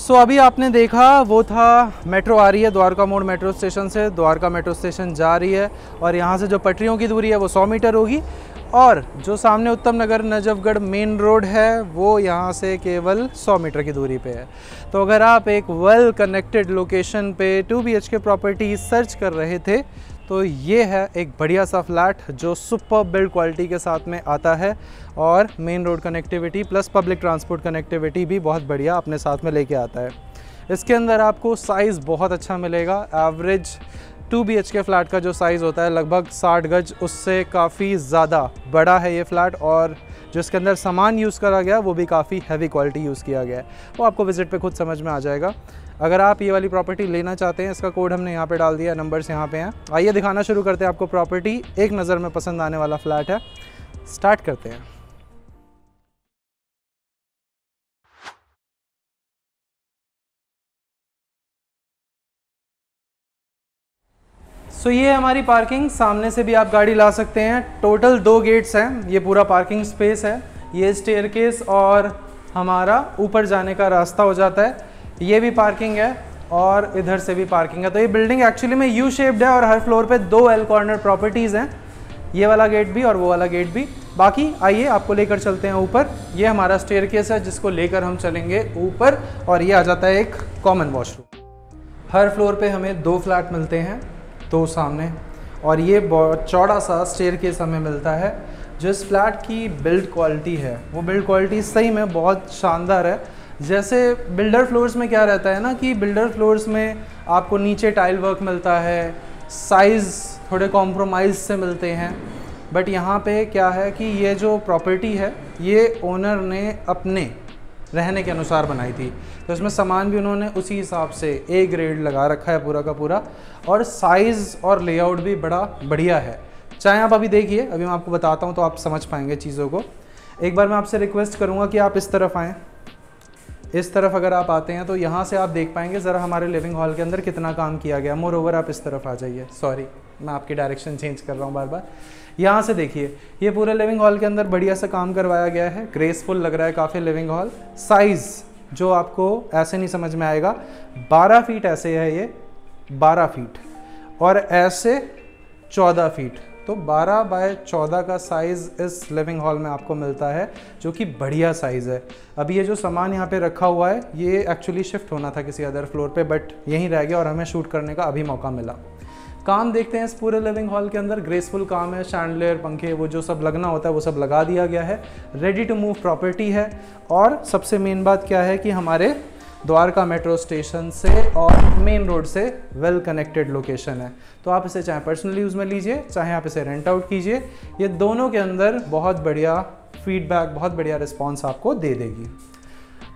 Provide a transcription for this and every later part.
सो अभी आपने देखा वो था मेट्रो आ रही है द्वारका मोड़ मेट्रो स्टेशन से, द्वारका मेट्रो स्टेशन जा रही है और यहाँ से जो पटरियों की दूरी है वो 100 मीटर होगी और जो सामने उत्तम नगर नजफगढ़ मेन रोड है वो यहाँ से केवल 100 मीटर की दूरी पे है। तो अगर आप एक वेल कनेक्टेड लोकेशन पे 2 BHK प्रॉपर्टी सर्च कर रहे थे तो ये है एक बढ़िया सा फ्लैट जो सुपर बिल्ड क्वालिटी के साथ में आता है और main road connectivity plus public transport connectivity भी बहुत बढ़िया अपने साथ में लेके आता है। इसके अंदर आपको साइज़ बहुत अच्छा मिलेगा। एवरेज 2 BHK फ्लैट का जो साइज़ होता है लगभग 60 गज, उससे काफ़ी ज़्यादा बड़ा है ये फ्लैट और जो इसके अंदर सामान यूज़ करा गया वो भी काफ़ी हैवी क्वालिटी यूज़ किया गया है। वो आपको विज़िट पे खुद समझ में आ जाएगा। अगर आप ये वाली प्रॉपर्टी लेना चाहते हैं, इसका कोड हमने यहाँ पे डाल दिया, नंबर्स यहाँ पे हैं। आइए दिखाना शुरू करते हैं आपको प्रॉपर्टी। एक नज़र में पसंद आने वाला फ्लैट है, स्टार्ट करते हैं। सो ये हमारी पार्किंग, सामने से भी आप गाड़ी ला सकते हैं। टोटल 2 गेट्स हैं, ये पूरा पार्किंग स्पेस है। ये स्टेयरकेस और हमारा ऊपर जाने का रास्ता हो जाता है। ये भी पार्किंग है और इधर से भी पार्किंग है। तो ये बिल्डिंग एक्चुअली में यू शेप्ड है और हर फ्लोर पे 2 L कॉर्नर प्रॉपर्टीज़ हैं, ये वाला गेट भी और वो वाला गेट भी। बाकी आइए आपको लेकर चलते हैं ऊपर। ये हमारा स्टेयरकेस है जिसको लेकर हम चलेंगे ऊपर और ये आ जाता है एक कॉमन वॉशरूम। हर फ्लोर पे हमें 2 फ्लैट मिलते हैं, 2 सामने, और ये बहुत चौड़ा सा स्टेयरकेस हमें मिलता है। जो इस फ्लैट की बिल्ड क्वालिटी है वो बिल्ड क्वालिटी सही में बहुत शानदार है। जैसे बिल्डर फ्लोर्स में क्या रहता है ना कि बिल्डर फ्लोर्स में आपको नीचे टाइल वर्क मिलता है, साइज़ थोड़े कॉम्प्रोमाइज़ से मिलते हैं, बट यहाँ पे क्या है कि ये जो प्रॉपर्टी है ये ओनर ने अपने रहने के अनुसार बनाई थी, तो इसमें सामान भी उन्होंने उसी हिसाब से A ग्रेड लगा रखा है पूरा का पूरा, और साइज़ और लेआउट भी बड़ा बढ़िया है। चाहे आप अभी देखिए, अभी मैं आपको बताता हूँ तो आप समझ पाएंगे चीज़ों को। एक बार मैं आपसे रिक्वेस्ट करूँगा कि आप इस तरफ आएँ। इस तरफ अगर आप आते हैं तो यहाँ से आप देख पाएंगे ज़रा हमारे लिविंग हॉल के अंदर कितना काम किया गया। मोर ओवर आप इस तरफ आ जाइए, सॉरी मैं आपकी डायरेक्शन चेंज कर रहा हूँ बार बार। यहाँ से देखिए, ये पूरे लिविंग हॉल के अंदर बढ़िया सा काम करवाया गया है, ग्रेसफुल लग रहा है काफ़ी लिविंग हॉल। साइज़ जो आपको ऐसे नहीं समझ में आएगा, 12 फीट ऐसे है ये, 12 फीट और ऐसे 14 फीट, तो 12 बाय 14 का साइज़ इस लिविंग हॉल में आपको मिलता है, जो कि बढ़िया साइज़ है। अभी ये जो सामान यहाँ पे रखा हुआ है ये एक्चुअली शिफ्ट होना था किसी अदर फ्लोर पे, बट यहीं रह गया और हमें शूट करने का अभी मौका मिला। काम देखते हैं इस पूरे लिविंग हॉल के अंदर, ग्रेसफुल काम है, शैंडलियर, पंखे, वो जो सब लगना होता है वो सब लगा दिया गया है। रेडी टू मूव प्रॉपर्टी है और सबसे मेन बात क्या है कि हमारे द्वारका मेट्रो स्टेशन से और मेन रोड से वेल कनेक्टेड लोकेशन है। तो आप इसे चाहे पर्सनल यूज़ में लीजिए, चाहे आप इसे रेंट आउट कीजिए, ये दोनों के अंदर बहुत बढ़िया फीडबैक, बहुत बढ़िया रिस्पॉन्स आपको दे देगी।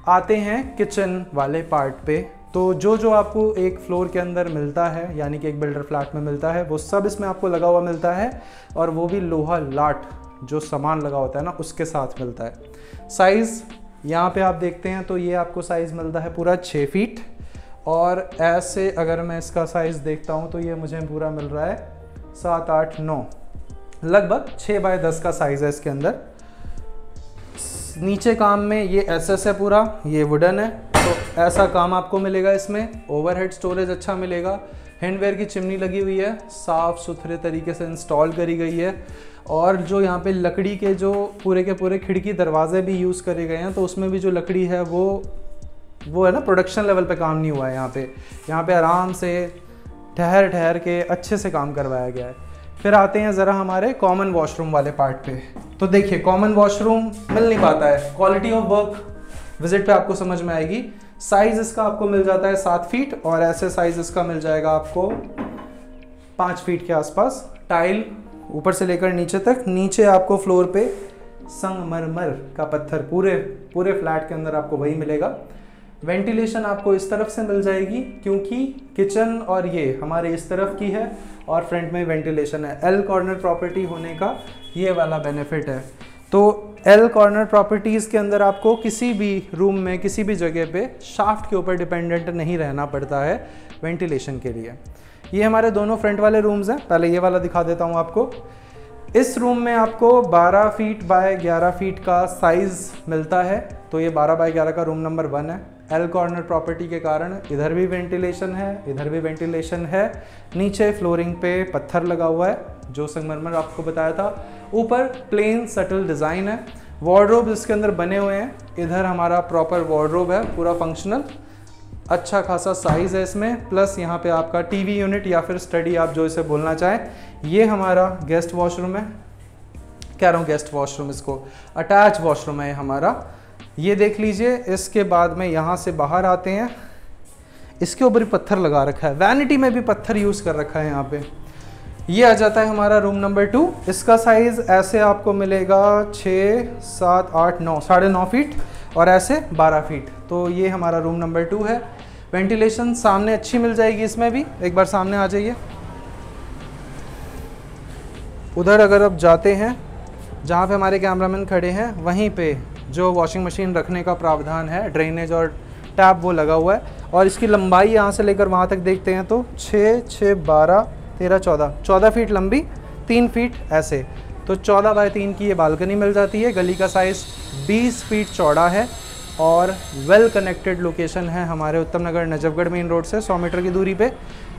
आते हैं किचन वाले पार्ट पे। तो जो आपको एक फ्लोर के अंदर मिलता है, यानी कि एक बिल्डर फ्लैट में मिलता है, वो सब इसमें आपको लगा हुआ मिलता है, और वो भी लोहा लाट जो सामान लगा होता है ना उसके साथ मिलता है। साइज़ यहाँ पे आप देखते हैं तो ये आपको साइज़ मिलता है पूरा 6 फीट, और ऐसे अगर मैं इसका साइज़ देखता हूँ तो ये मुझे पूरा मिल रहा है 7, 8, 9, लगभग 6 बाय 10 का साइज़ है इसके अंदर। नीचे काम में ये SS है पूरा, ये वुडन है, तो ऐसा काम आपको मिलेगा इसमें। ओवरहेड स्टोरेज अच्छा मिलेगा। हैंडवेयर की चिमनी लगी हुई है, साफ़ सुथरे तरीके से इंस्टॉल करी गई है, और जो यहाँ पे लकड़ी के जो पूरे के पूरे खिड़की दरवाजे भी यूज़ करे गए हैं, तो उसमें भी जो लकड़ी है वो है ना, प्रोडक्शन लेवल पे काम नहीं हुआ है यहाँ पे आराम से ठहर के अच्छे से काम करवाया गया है। फिर आते हैं ज़रा हमारे कॉमन वॉशरूम वाले पार्ट पे। तो देखिए, कॉमन वॉशरूम मिल नहीं पाता है, क्वालिटी ऑफ वर्क विजिट पे आपको समझ में आएगी। साइज़ इसका आपको मिल जाता है 7 फीट, और ऐसे साइज़ इसका मिल जाएगा आपको 5 फीट के आसपास। टाइल ऊपर से लेकर नीचे तक, नीचे आपको फ्लोर पे संगमरमर का पत्थर पूरे फ्लैट के अंदर आपको वही मिलेगा। वेंटिलेशन आपको इस तरफ से मिल जाएगी क्योंकि किचन और ये हमारे इस तरफ की है और फ्रंट में वेंटिलेशन है। L कॉर्नर प्रॉपर्टी होने का ये वाला बेनिफिट है। तो L कॉर्नर प्रॉपर्टीज़ के अंदर आपको किसी भी रूम में किसी भी जगह पे शाफ्ट के ऊपर डिपेंडेंट नहीं रहना पड़ता है वेंटिलेशन के लिए। ये हमारे दोनों फ्रंट वाले रूम्स हैं। पहले ये वाला दिखा देता हूँ आपको। इस रूम में आपको 12 फीट बाय 11 फीट का साइज़ मिलता है, तो ये 12 बाय 11 का रूम नंबर 1 है। एल कॉर्नर प्रॉपर्टी के कारण इधर भी वेंटिलेशन है, इधर भी वेंटिलेशन है। नीचे फ्लोरिंग पे पत्थर लगा हुआ है जो संगमरमर आपको बताया था। ऊपर प्लेन सटल डिज़ाइन है। वार्डरोब इसके अंदर बने हुए हैं। इधर हमारा प्रॉपर वार्डरोब है, पूरा फंक्शनल, अच्छा खासा साइज़ है इसमें। प्लस यहाँ पे आपका टीवी यूनिट या फिर स्टडी, आप जो इसे बोलना चाहें। ये हमारा गेस्ट वॉशरूम है, कह रहा हूँ गेस्ट वॉशरूम, इसको अटैच वॉशरूम है हमारा। ये देख लीजिए। इसके बाद में यहाँ से बाहर आते हैं, इसके ऊपर पत्थर लगा रखा है, वैनिटी में भी पत्थर यूज़ कर रखा है यहाँ पे। ये आ जाता है हमारा रूम नंबर 2। इसका साइज़ ऐसे आपको मिलेगा 6, 7, 8, 9, 9.5 फीट और ऐसे 12 फीट। तो ये हमारा रूम नंबर 2 है। वेंटिलेशन सामने अच्छी मिल जाएगी इसमें भी। एक बार सामने आ जाइए। उधर अगर आप जाते हैं जहाँ पे हमारे कैमरामैन खड़े हैं, वहीं पे जो वॉशिंग मशीन रखने का प्रावधान है, ड्रेनेज और टैप वो लगा हुआ है। और इसकी लंबाई यहाँ से लेकर वहाँ तक देखते हैं तो 6, 6, 12, 13, 14 फीट लंबी, 3 फीट ऐसे। तो 14 बाय 3 की ये बालकनी मिल जाती है। गली का साइज़ 20 फीट चौड़ा है और वेल कनेक्टेड लोकेशन है हमारे उत्तम नगर नजफगढ़ मेन रोड से 100 मीटर की दूरी पे,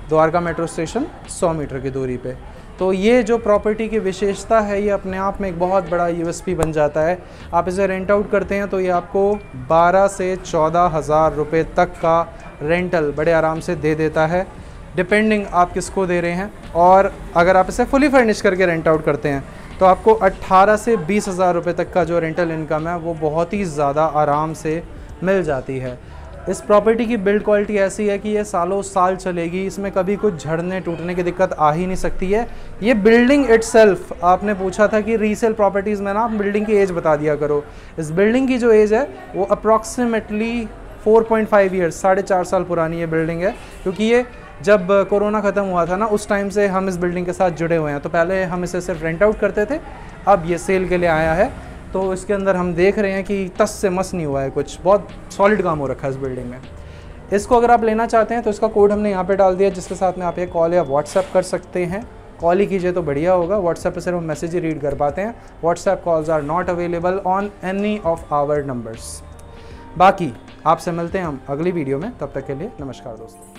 द्वारका मेट्रो स्टेशन 100 मीटर की दूरी पे। तो ये जो प्रॉपर्टी की विशेषता है, ये अपने आप में एक बहुत बड़ा यूएसपी बन जाता है। आप इसे रेंट आउट करते हैं तो ये आपको 12 से 14 हज़ार रुपये तक का रेंटल बड़े आराम से दे देता है, डिपेंडिंग आप किसको दे रहे हैं। और अगर आप इसे फुली फर्निश करके रेंट आउट करते हैं तो आपको 18 से 20 हज़ार रुपये तक का जो रेंटल इनकम है वो बहुत ही ज़्यादा आराम से मिल जाती है। इस प्रॉपर्टी की बिल्ड क्वालिटी ऐसी है कि ये सालों साल चलेगी, इसमें कभी कुछ झड़ने टूटने की दिक्कत आ ही नहीं सकती है। ये बिल्डिंग इटसेल्फ, आपने पूछा था कि रीसेल प्रॉपर्टीज़ में ना आप बिल्डिंग की एज बता दिया करो। इस बिल्डिंग की जो एज है वो अप्रॉक्सीमेटली 4.5 ईयर्स, 4.5 साल पुरानी ये बिल्डिंग है। क्योंकि ये जब कोरोना ख़त्म हुआ था ना, उस टाइम से हम इस बिल्डिंग के साथ जुड़े हुए हैं। तो पहले हम इसे सिर्फ रेंट आउट करते थे, अब ये सेल के लिए आया है। तो इसके अंदर हम देख रहे हैं कि तस से मस नहीं हुआ है, कुछ बहुत सॉलिड काम हो रखा है इस बिल्डिंग में। इसको अगर आप लेना चाहते हैं तो इसका कोड हमने यहाँ पे डाल दिया, जिसके साथ में आप ये कॉल या व्हाट्सएप कर सकते हैं। कॉल ही कीजिए तो बढ़िया होगा, व्हाट्सएप पे सिर्फ हम मैसेज ही रीड कर पाते हैं। WhatsApp calls are not available on any of our numbers. बाकी आपसे मिलते हैं हम अगली वीडियो में, तब तक के लिए नमस्कार दोस्तों।